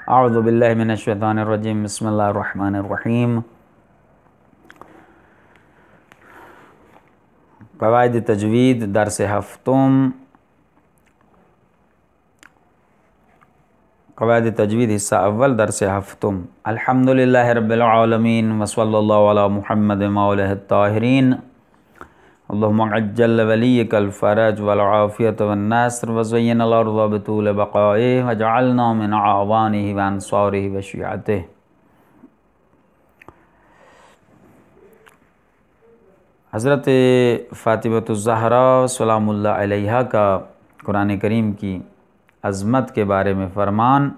अऊज़ु बिल्लाहि मिनश शैतानिर रजीम बिस्मिल्लाहिर रहमानिर रहीम। क़वाइद तजवीद दर्स हफ्तुम। क़वाइद तजवीद हिस्सा अव्वल दर्स हफ्तुम। अल्हम्दुलिल्लाहि रब्बिल आलमीन व सल्लल्लाहु अला मुहम्मद मौलाहि ताहिरीन। अल्लाहुम्मा अज्जल वलियकल फ़रज वल आफ़ियत वन नस्र व ज़य्यिनल अर्ज़ बितूल बक़ाइहि व जअलना मिन अवानिहि व अंसारिहि व शियअतिहि। हज़रत फ़ातिमतुज़ ज़हरा सलामुल्लाह अलैहा का कुरान करीम की अज़मत के बारे में फ़रमान।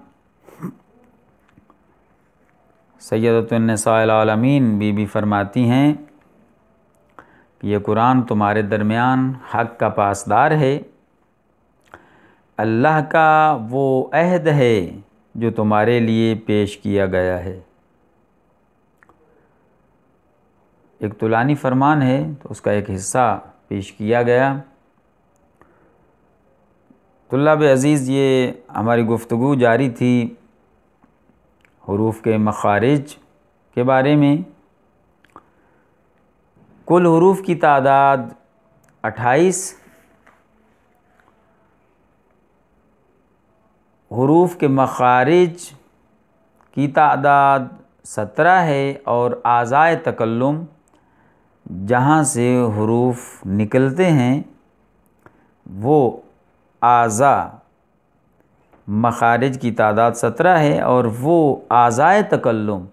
सय्यदतुन निसाइल आलमीन बीबी फरमाती हैं कि ये कुरान तुम्हारे दरमियान हक़ का पासदार है। अल्लाह का वो अहद है जो तुम्हारे लिए पेश किया गया है। एक तुलानी फरमान है तो उसका एक हिस्सा पेश किया गया। तुल्लाब अज़ीज़, ये हमारी गुफ्तगू जारी थी हुरूफ के मखारिज के बारे में। कुल हुरूफ की तादाद 28, हुरूफ के मखारिज की तादाद 17 है और आज़ाए तकल्लुम जहाँ से हुरूफ निकलते हैं वो आज़ा मखारिज की तादाद 17 है और वो आज़ाए तकल्लुम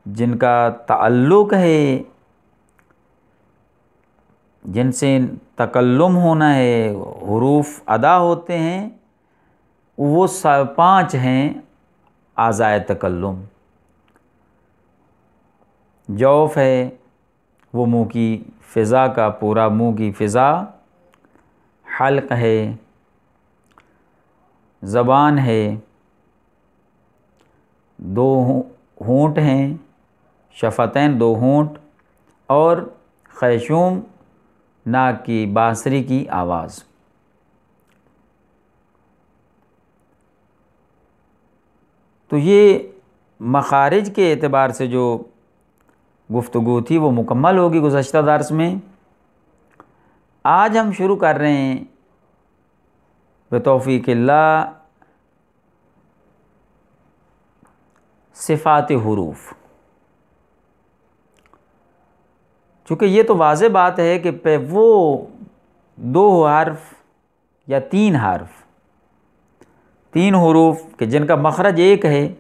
जिनका ताल्लुक़ है, जिनसे तकल्लुम होना है, हुरूफ अदा होते हैं, वो 5 हैं आज़ाए तकल्लुम। जौफ़ है वो मुँह की फ़िज़ा का पूरा मुँह की फ़िज़ा, हल्क़ है, ज़बान है, 2 होंठ हैं, शफ़तैन 2 होंठ और ख़ैशूम नाक की बांसुरी की आवाज़। तो ये मखारिज के एतबार से जो गुफ्तगू थी वो मुकम्मल होगी गुज़श्ता दर्स में। आज हम शुरू कर रहे हैं बितौफ़ीक़िल्लाह सिफ़ात हुरूफ। चूँकि ये तो वाज़ेह बात है कि वो 2 हर्फ या 3 हर्फ, 3 हुरूफ के जिनका मखरज एक है,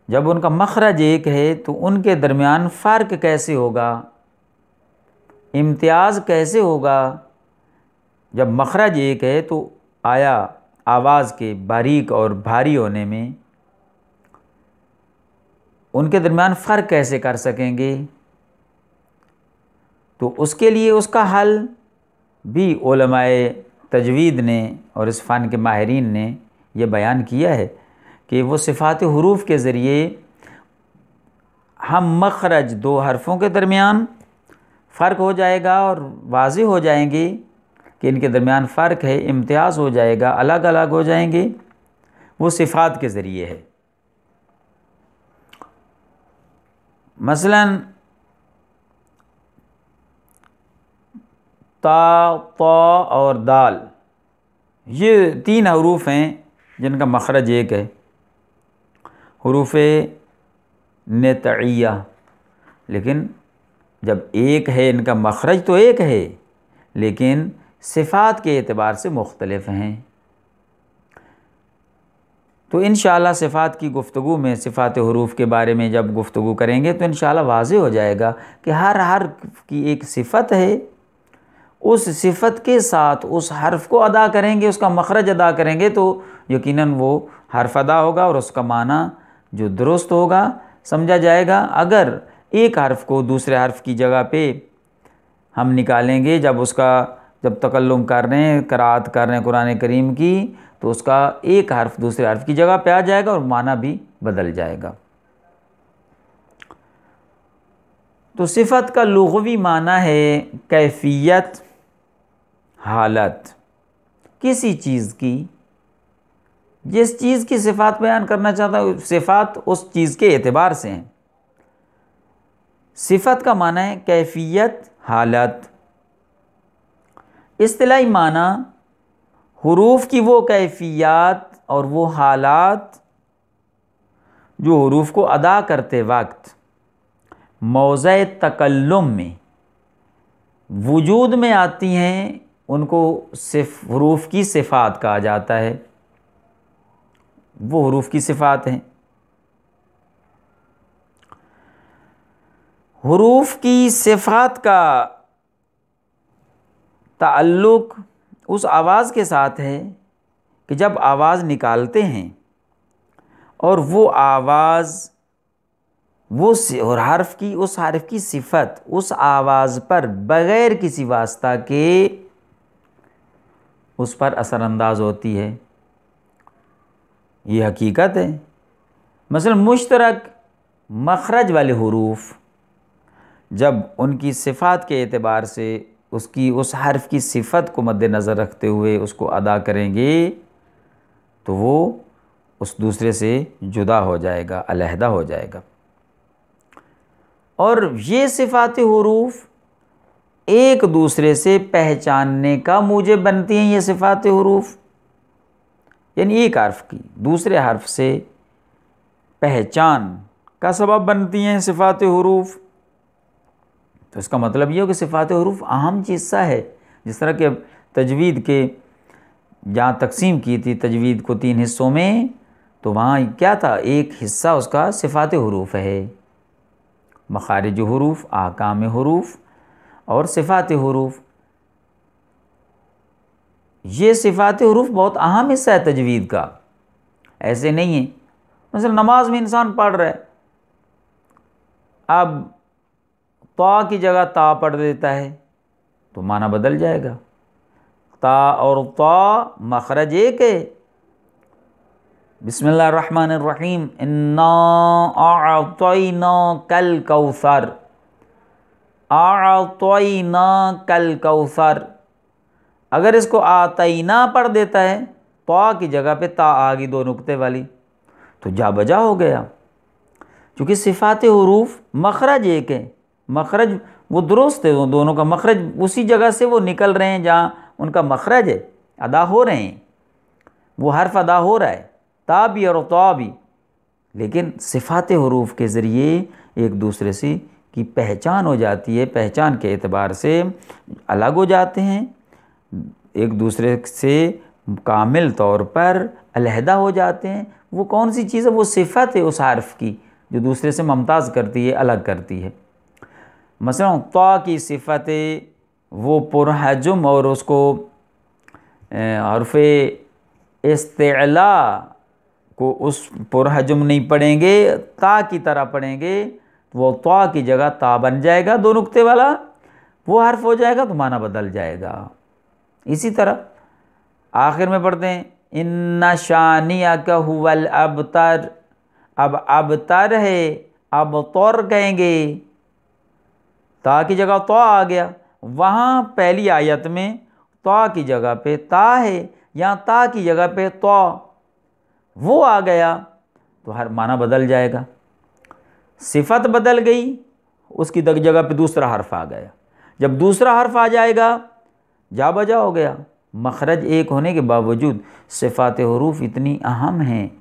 जब उनका मखरज एक है तो उनके दरमियान फ़र्क कैसे होगा, इम्तियाज़ कैसे होगा। जब मखरज एक है तो आया आवाज़ के बारीक और भारी होने में उनके दरमियान फ़र्क कैसे कर सकेंगे। तो उसके लिए उसका हल भी उलमाए तजवीद ने और इस फ़न के माहिरीन ने यह बयान किया है कि वो सिफ़ात हुरूफ के ज़रिए हम मखरज 2 हरफ़ों के दरमियान फ़र्क हो जाएगा और वाज़ेह हो जाएंगे कि इनके दरमियान फ़र्क है, इम्तियाज़ हो जाएगा, अलग अलग हो जाएंगे। वो सिफ़ात के ज़रिए है। मसलन ता, ता और दाल, ये 3 हुरूफ हैं जिनका मखरज एक है, हुरूफ नितइया। लेकिन जब एक है, इनका मखरज तो एक है लेकिन सिफ़ात के एतबार से मुख्तलिफ हैं। तो इंशाअल्लाह सिफ़ात की गुफ्तगू में सिफ़ात हुरूफ के बारे में जब गुफ्तगू करेंगे तो इंशाअल्लाह वाज़ेह हो जाएगा कि हर हर्फ की एक सिफ़त है। उस सिफ़त के साथ उस हर्फ को अदा करेंगे, उसका मखरज अदा करेंगे तो यकीनन वो हर्फ अदा होगा और उसका माना जो दुरुस्त होगा समझा जाएगा। अगर एक हर्फ को दूसरे हर्फ की जगह पे हम निकालेंगे, जब तकल्लुम कर रहे हैं, क़राअत कर रहे हैं कुरान करीम की, तो उसका एक हर्फ दूसरे हर्फ की जगह पे आ जाएगा और माना भी बदल जाएगा। तो सिफ़त का लुग़वी माना है कैफ़ियत, हालत, किसी चीज़ की जिस चीज़ की सिफ़ात बयान करना चाहता हूँ, सिफ़ात उस चीज़ के एतबार से हैं। सिफ़त का माना है कैफियत, हालत। इस्तिलाही माना हुरूफ की वो कैफियत और वो हालात जो हुरूफ को अदा करते वक्त मौज़े तकल्लुम में वजूद में आती हैं, उनको सिर्फ हुरूफ की सिफ़ात कहा जाता है। वो हुरूफ की सिफ़ात हैं। हुरूफ की सिफ़ात का ताल्लुक़ उस आवाज़ के साथ है कि जब आवाज़ निकालते हैं और वो आवाज़ और उस हर्फ की सिफत उस आवाज़ पर बग़ैर किसी वास्ता के उस पर असरअंदाज होती है। ये हकीकत है। मसलन मुश्तरक मखरज वाले हुरूफ जब उनकी सिफ़ात के एतबार से उसकी उस हर्फ की सिफत को मद्देनज़र रखते हुए उसको अदा करेंगे तो वो उस दूसरे से जुदा हो जाएगा, अलहदा हो जाएगा। और ये सिफ़ात हुरूफ एक दूसरे से पहचानने का मूजिब बनती हैं। ये सिफ़ात हुरूफ यानी एक हर्फ की दूसरे हर्फ से पहचान का सबब बनती हैं सिफ़ात हुरूफ। तो इसका मतलब ये हो कि सिफ़ात हुरूफ अहम हिस्सा है। जिस तरह के तजवीद के जहाँ तकसीम की थी तजवीद को 3 हिस्सों में, तो वहाँ क्या था, एक हिस्सा उसका सिफ़ात हुरूफ है। मखारिज हुरूफ, आकाम हुरूफ और सिफ़ात हुरूफ। ये सिफ़ात हुरूफ बहुत अहम हिस्सा है तजवीद का। ऐसे नहीं है मतलब नमाज में इंसान पढ़ रहा है, अब ता की जगह ता पढ़ देता है तो माना बदल जाएगा। ता और ता मखरज एक है। बिस्मिल्लाहिर्रहमानिर्रहीम, इन्ना अअतैना कल कौसर, अअतैना कल कौसर। अगर इसको आतैना पढ़ देता है, ता की जगह पे ता आ गई 2 नुक्ते वाली, तो जा बजा हो गया। क्योंकि सिफ़ात हुरूफ मखरज एक है, मखरज वो दुरुस्त है, वो दोनों का मखरज उसी जगह से वो निकल रहे हैं जहाँ उनका मखरज है, अदा हो रहे हैं, वो हर्फ अदा हो रहा है, ता भी और ता भी। लेकिन सिफ़ात हुरूफ के ज़रिए एक दूसरे से की पहचान हो जाती है, पहचान के एतबार से अलग हो जाते हैं, एक दूसरे से कामिल तौर पर अलहदा हो जाते हैं। वो कौन सी चीज़ है, वो सिफ़त है उस हर्फ की जो दूसरे से मुमताज़ करती है, अलग करती है। मसलन ता की सिफ़त वो पुरहजुम और उसको हर्फ इस्तिला को उस पुरहजुम नहीं पढ़ेंगे, ता की तरह पढ़ेंगे, वो ता की जगह ता बन जाएगा 2 नुक्ते वाला, वो हर्फ हो जाएगा तो माना बदल जाएगा। इसी तरह आखिर में पढ़ते हैं इन्ना शानियका हुवल अबतर। अब अबतर है, अब तौर कहेंगे, ता की जगह तो आ गया। वहाँ पहली आयत में ता की जगह पे ता है, यहाँ ता की जगह पे तो वो आ गया तो हर माना बदल जाएगा। सिफत बदल गई, उसकी जगह पे दूसरा हर्फ आ गया। जब दूसरा हर्फ आ जाएगा जा बजा हो गया। मखरज एक होने के बावजूद सिफ़ात हुरूफ इतनी अहम हैं,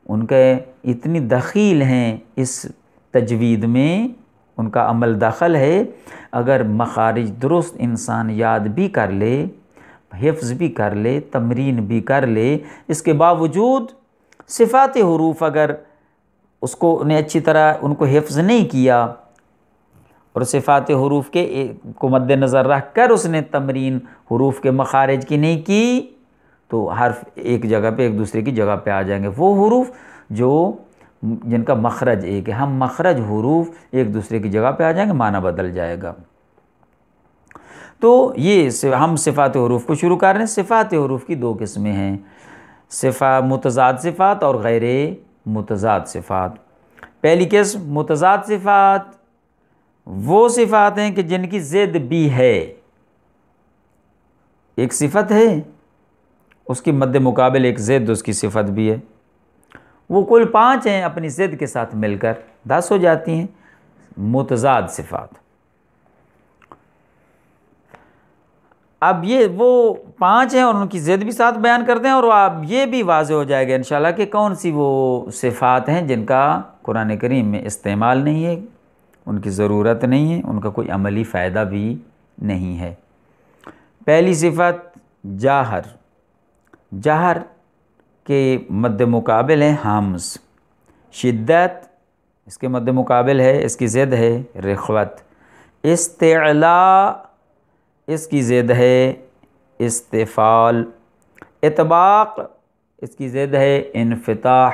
उनके इतनी दखील हैं इस तजवीद में, उनका अमल दखल है। अगर मखारिज दुरुस्त इंसान याद भी कर ले, हिफ्ज़ भी कर ले, तमरीन भी कर ले, इसके बावजूद सिफ़ात हुरूफ अगर उसको उन्हें अच्छी तरह उनको हिफ्ज़ नहीं किया और सिफ़ात हुरूफ के को मद्देनज़र रख कर उसने तमरीन हुरूफ के मखारिज की नहीं की, तो हर्फ एक जगह पे एक दूसरे की जगह पे आ जाएंगे। वो हुरूफ जिनका मखरज एक है, हम मखरज हुरूफ एक दूसरे की जगह पे आ जाएंगे, माना बदल जाएगा। तो ये हम सिफ़ात हुरूफ को शुरू कर रहे हैं। सिफ़ात हुरूफ की 2 किस्में हैं, मुतज़ाद सिफ़ात और गैर मुतज़ाद सिफ़ात। पहली किस्म मुतज़ाद सिफ़ात वो सिफ़ात हैं कि जिनकी ज़िद भी है। एक सिफ़त है उसकी मद्दे मुकाबिल एक ज़िद उसकी सिफत भी है। वो कुल 5 हैं, अपनी ज़िद के साथ मिलकर 10 हो जाती हैं मुतज़ाद सिफ़ात। अब ये वो 5 हैं और उनकी ज़िद भी साथ बयान करते हैं, और अब ये भी वाज़ेह हो जाएगा इंशाल्लाह कि कौन सी वो सिफ़ात हैं जिनका कुरान करीम में इस्तेमाल नहीं है, उनकी ज़रूरत नहीं है, उनका कोई अमली फ़ायदा भी नहीं है। पहली सिफ़त जाहर। जाहर के मद्दे मुकाबिल है हम्स। शिद्दत इसके मद्दे मुकाबिल है, इसकी ज़िद है रिख्वत। इस्तिअला इसकी ज़िद है इस्तिफ़ाल। इतबाक़ इसकी ज़िद है इन्फ़िताह।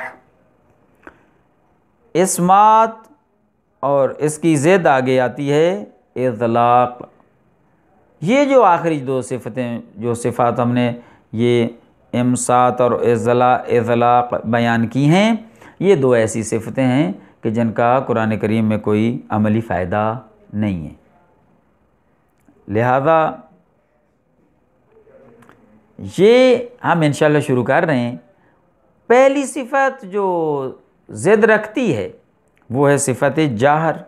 इस्मात और इसकी ज़िद आगे आती है इज़लाक़। ये जो आखिरी 2 सिफ़तें, जो सिफ़ात हमने ये इमसात और इज़लाक़ बयान की हैं, ये 2 ऐसी सिफ़तें हैं कि जिनका कुरान करीम में कोई अमली फ़ायदा नहीं है। लिहाजा ये हम इंशाल्लाह शुरू कर रहे हैं। पहली सिफ़त जो ज़िद रखती है वो है सिफ़त जाहर।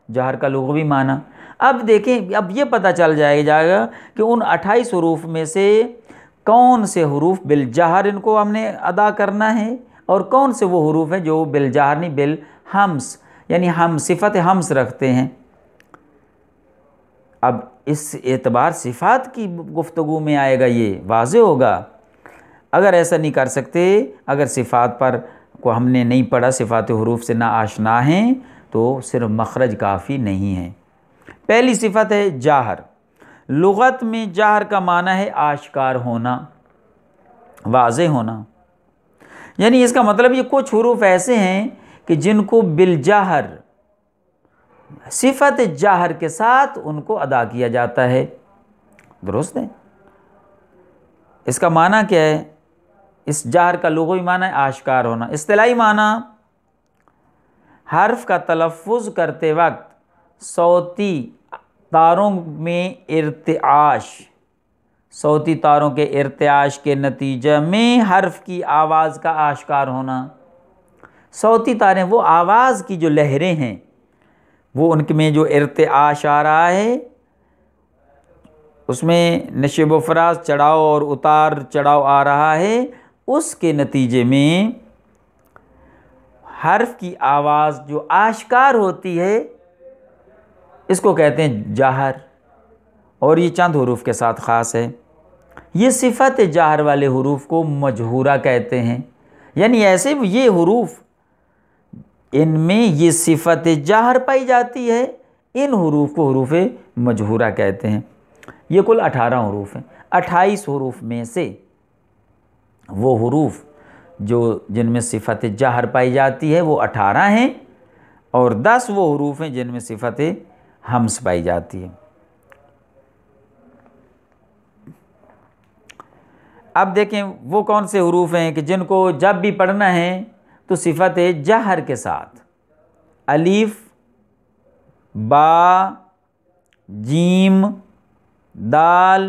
जाहर का लुग़वी माना। अब देखें, अब ये पता चल जाएगा कि उन 28 हरूफ में से कौन से हरूफ बिल जाहर इनको हमने अदा करना है, और कौन से वो हरूफ हैं जो बिल जाहर नहीं बिल हम्स, यानी हम सिफ़त हम्स रखते हैं। अब इस एतबार सिफ़ात की गुफ्तगू में आएगा, ये वाज़े होगा। अगर ऐसा नहीं कर सकते, अगर सिफ़ात पर को हमने नहीं पढ़ा, सिफ़ात हरूफ से ना आशना हैं, तो सिर्फ मखरज काफ़ी नहीं है। पहली सिफ़त है जाहर। लुग़त में जाहर का माना है आश्कार होना, वाज़े होना। यानी इसका मतलब ये कुछ हरूफ ऐसे हैं कि जिनको बिलजाहर सिफ़त जाहर के साथ उनको अदा किया जाता है। दुरुस्त है। इसका माना क्या है? इस जाहर का लुग़वी माना है आश्कार होना। इस्तिलाही माना हर्फ का तलफ़ुज़ करते वक्त सौती तारों में इर्तिआश, सौती तारों के इर्तिआश के नतीजे में हर्फ की आवाज़ का आश्कार होना। सौती तारें वो आवाज़ की जो लहरें हैं, वो उनके में जो इर्तिआश आ रहा है, उसमें नशिब व फराज चढ़ाव और उतार चढ़ाव आ रहा है, उसके नतीजे में हर्फ की आवाज़ जो आश्कार होती है, इसको कहते हैं जाहर। और ये चंद हरूफ के साथ ख़ास है। ये सिफ़त जाहर वाले हरूफ को मजहूरा कहते हैं। यानी ऐसे ये हरूफ, इनमें ये सिफ़त जाहर पाई जाती है, इन हरूफ को हरूफ मजहूरा कहते हैं। ये कुल 18 हरूफ हैं। 28 हरूफ में से वो हरूफ जो जिनमें सिफ़त जाहर पाई जाती है वो 18 हैं, और 10 वो हरूफ हैं जिनमें सिफ़त हम्स पाई जाती है। अब देखें वो कौन से हरूफ हैं कि जिनको जब भी पढ़ना है तो सिफ़त जाहर के साथ अलीफ, बा, जीम, दाल,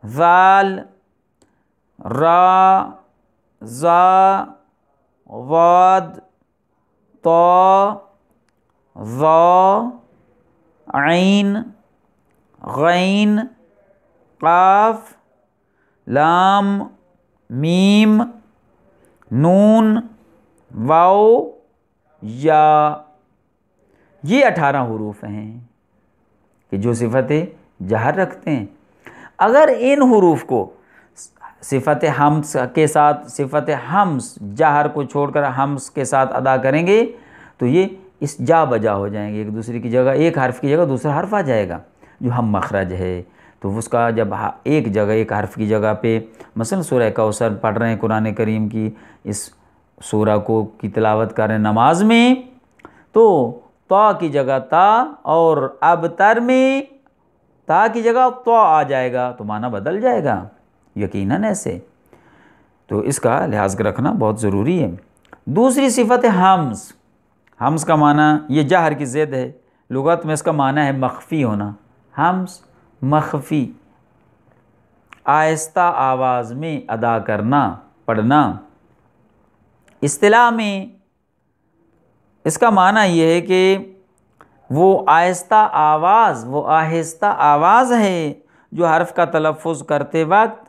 ज़ाल, रा, ज़ा, वाद, तो, ज़ा, ऐन, गैन, काफ, लाम, मीम, नून, वाओ, या। ये 18 हरूफ हैं कि जो सिफ़त जाहर रखते हैं। अगर इन हरूफ को सिफ़त हम्स के साथ, सिफ़त हम्स जाहर को छोड़कर हम्स के साथ अदा करेंगे तो ये इस जा बजा हो जाएंगे, एक दूसरे की जगह, एक हर्फ की जगह दूसरा हर्फ आ जाएगा जो हम मखरज है। तो उसका जब एक जगह, एक हर्फ की जगह पे, मसलन सूरह कौसर पढ़ रहे हैं कुरान करीम की, इस सूरा को की तिलावत कर रहे हैं नमाज में, तो ता की जगह ता, और अब तर में ता की जगह तो आ जाएगा, तो माना बदल जाएगा यकीनन ऐसे। तो इसका लिहाज रखना बहुत ज़रूरी है। दूसरी सिफ़त है हम्स। हम्स का माना ये जाहर की ज़िद है। लुगत में इसका माना है मख्फ़ी होना। हम्स मख्फ़ी। आहिस्ता आवाज़ में अदा करना, पढ़ना। इस्तिलाह में इसका माना यह है कि वो आहिस्ता आवाज़ है जो हर्फ का तलफ़ुज़ करते वक्त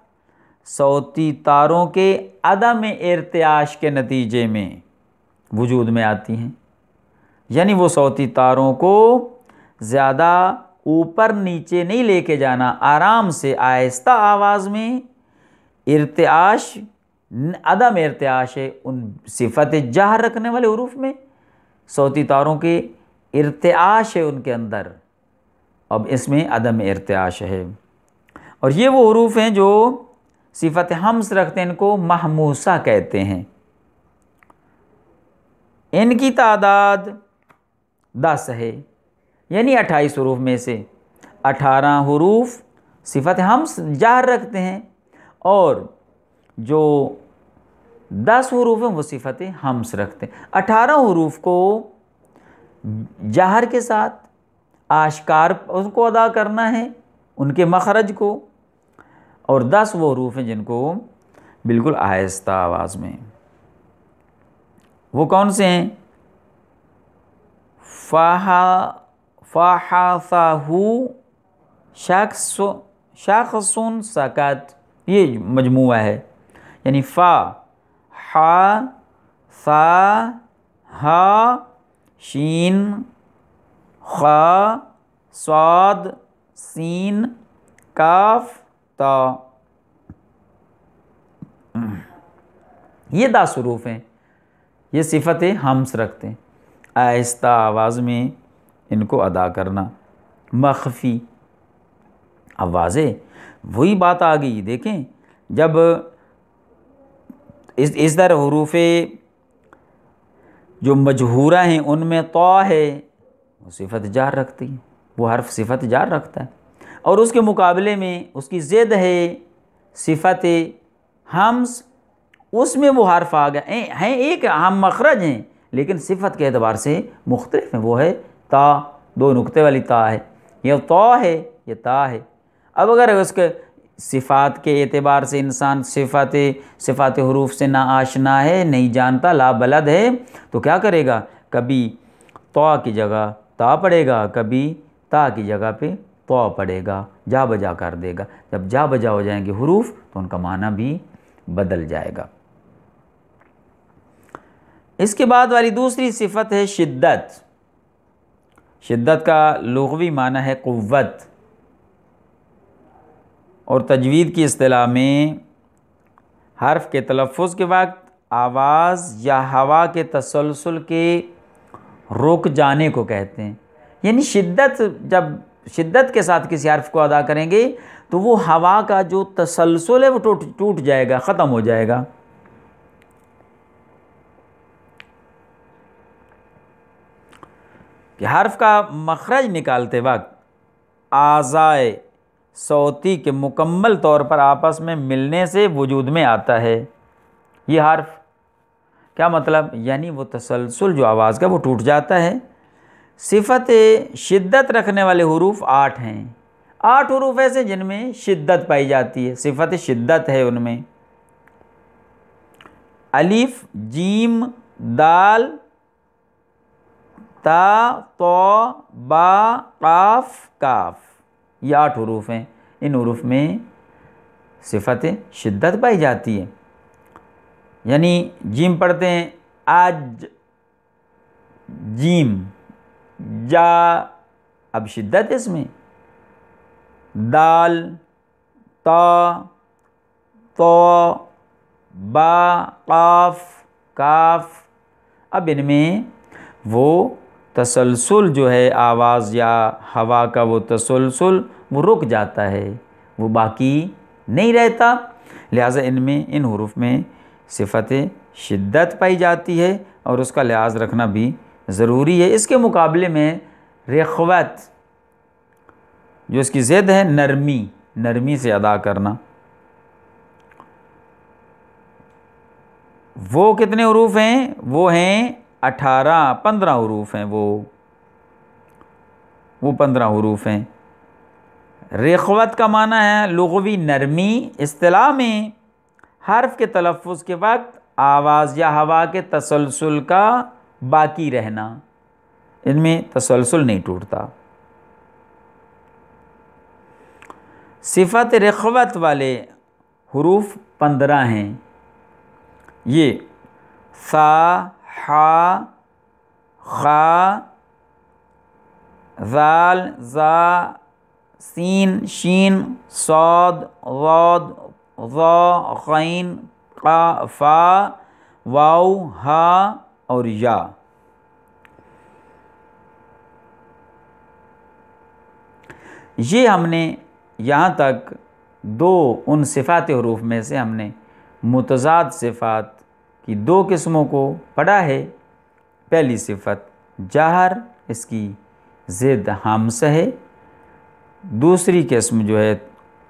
सौती तारों के अदम इर्तियाश के नतीजे में वजूद में आती हैं। यानी वो सौती तारों को ज़्यादा ऊपर नीचे नहीं लेके जाना, आराम से आहिस्ता आवाज़ में इर्तियाश, अदम इर्तियाश है उन सिफत जहर रखने वाले हुरूफ में, सौती तारों के इर्तियाश है उनके अंदर, अब इसमें अदम इर्तियाश है। और ये वो हुरूफ हैं जो सिफत हम्स रखते हैं, इनको महमूसा कहते हैं। इनकी तादाद 10 है, यानी 28 हुरूफ में से 18 हुरूफ सिफत हम्स जहर रखते हैं और जो 10 हुरूफ हैं वो सिफत हम्स रखते हैं। 18 हुरूफ को जहर के साथ आश्कार उसको अदा करना है, उनके मखरज को, और 10 वो हुरूफ हैं जिनको बिल्कुल आहिस्ता आवाज़ में। वो कौन से हैं? फ़ाहासाहू शाख़्सुन सकत, ये मजमुआ है। यानी फ़ा, हा, सा, हा, शीन, खा, स्वाद, सीन, काफ, ता, ये 10 हुरूफ हैं। ये सिफत हम्स रखते हैं, आहिस्ता आवाज़ में इनको अदा करना, मख्फी। अब वाज़े वही बात आ गई, देखें जब इस तरह हुरूफ जो मजहूरा हैं उनमें तो है वो सिफत जार रखती है, वो हर्फ सिफत जार रखता है, और उसके मुकाबले में उसकी ज़िद है सिफत हम्स, उसमें वो हर्फ आ गया हैं, एक हम मखरज हैं लेकिन सिफत के एतबार से मुख्तलिफ हैं। वो है ता, 2 नुक्ते वाली ता है, ये तो है, ये ता है। अब अगर उसके सिफ़ात के एतबार से इंसान सिफ़ात हुरूफ से ना आशना है, नहीं जानता, ला बलद है, तो क्या करेगा? कभी तो की जगह ता पड़ेगा, कभी ता की जगह पे तो पड़ेगा, जा बजा कर देगा। जब जा बजा हो जाएंगे हुरूफ तो उनका माना भी बदल जाएगा। इसके बाद वाली दूसरी सिफत है शिद्दत। शिद्दत का लुग़वी माना है क़ुव्वत, और तजवीद की इस्तिलाह में हर्फ के तलफ़ुज़ के वक्त आवाज़ या हवा के तसलसल के रुक जाने को कहते हैं। यानी शिद्दत, जब शिद्दत के साथ किसी हर्फ को अदा करेंगे तो वो हवा का जो तसलसल है वो टूट जाएगा, ख़त्म हो जाएगा। कि हर्फ का मखरज निकालते वक्त आज़ाए सौती के मुकम्मल तौर पर आपस में मिलने से वजूद में आता है ये हर्फ। क्या मतलब? यानी वो तसलसल जो आवाज़ का वो टूट जाता है। सिफत शिद्दत रखने वाले हुरूफ 8 हैं। 8 हुरूफ ऐसे जिनमें शिद्दत पाई जाती है, सिफत शिद्दत है उनमें। अलिफ, जीम, दाल, ता, तो, बा, काफ, काफ, ये 8 हुरूफ हैं। इन हुरूफ में सिफत शिद्दत पाई जाती है। यानी जीम पढ़ते हैं आज, जीम, जा, अब शिद्दत इसमें। दाल, ता, तो, बा, काफ, काफ, अब इनमें वो तसलसल जो है आवाज़ या हवा का वो तसलसल वो रुक जाता है, वो बाकी नहीं रहता। लिहाजा इनमें, इन हुरूफ में सिफत शिद्दत पाई जाती है और उसका लिहाज रखना भी ज़रूरी है। इसके मुकाबले में रिख्वत, जो इसकी ज़िद है, नरमी से अदा करना। वो कितने हुरूफ हैं? वो हैं 15 हुरूफ हैं। वो 15 हुरूफ हैं। रेखवत का माना है लुग़वी नरमी। इस्तिलाह में हर्फ के तलफ़्फ़ुज़ के वक्त आवाज़ या हवा के तसलसल का बाकी रहना, इनमें तसलसल नहीं टूटता। सिफ़त रेखवत वाले हुरूफ 15 हैं। ये सा, हा, खा, ज़ाल, ज़ा, सीन, शीन, सौद, ज़ौद, ज़ौ, ग़ैन, क़ा, फ़ा, वाव, हा और या। ये हमने यहाँ तक दो उन सिफ़ात हुरूफ में से हमने मुतज़ाद सिफ़ात की दो किस्मों को पढ़ा है। पहली सिफ़त जहर, इसकी ज़िद हमस है। दूसरी किस्म जो है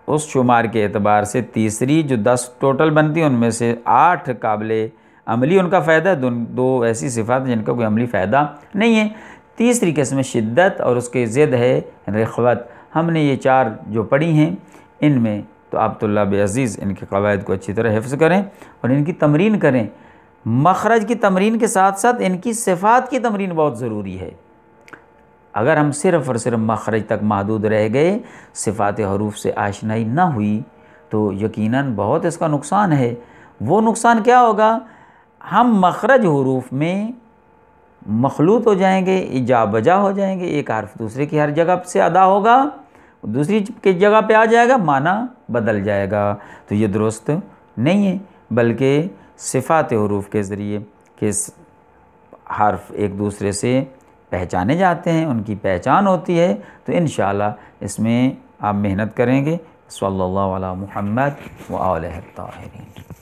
उस शुमार के एतबार से तीसरी, जो 10 टोटल बनती है उनमें से 8 काबिल अमली उनका फ़ायदा, दो ऐसी सिफ़ात जिनका कोई अमली फ़ायदा नहीं है। तीसरी किस्म शिद्दत और उसके ज़िद है रिख़वत। हमने ये 4 जो पढ़ी हैं, इनमें तो आप तुल्लाब अज़ीज़ इनके क़वाइद को अच्छी तरह हिफ्ज़ करें और इनकी तमरीन करें। मखरज की तमरीन के साथ साथ इनकी सिफ़ात की तमरीन बहुत ज़रूरी है। अगर हम सिर्फ़ और सिर्फ मखरज तक महदूद रह गए, सिफ़ात हरूफ से आशनाई ना हुई, तो यकीनन बहुत इसका नुकसान है। वो नुकसान क्या होगा? हम मखरज हरूफ में मखलूत हो जाएंगे, इजा बजा हो जाएंगे। एक हर्फ दूसरे की हर जगह से अदा होगा, दूसरी की जगह पे आ जाएगा, माना बदल जाएगा। तो ये दुरुस्त नहीं है, बल्कि सिफ़ात हरूफ के ज़रिए के हर्फ एक दूसरे से पहचाने जाते हैं, उनकी पहचान होती है। तो इंशाअल्लाह इसमें आप मेहनत करेंगे। सल्लल्लाहु अला मुहम्मद व आलिहि ताहिरीन।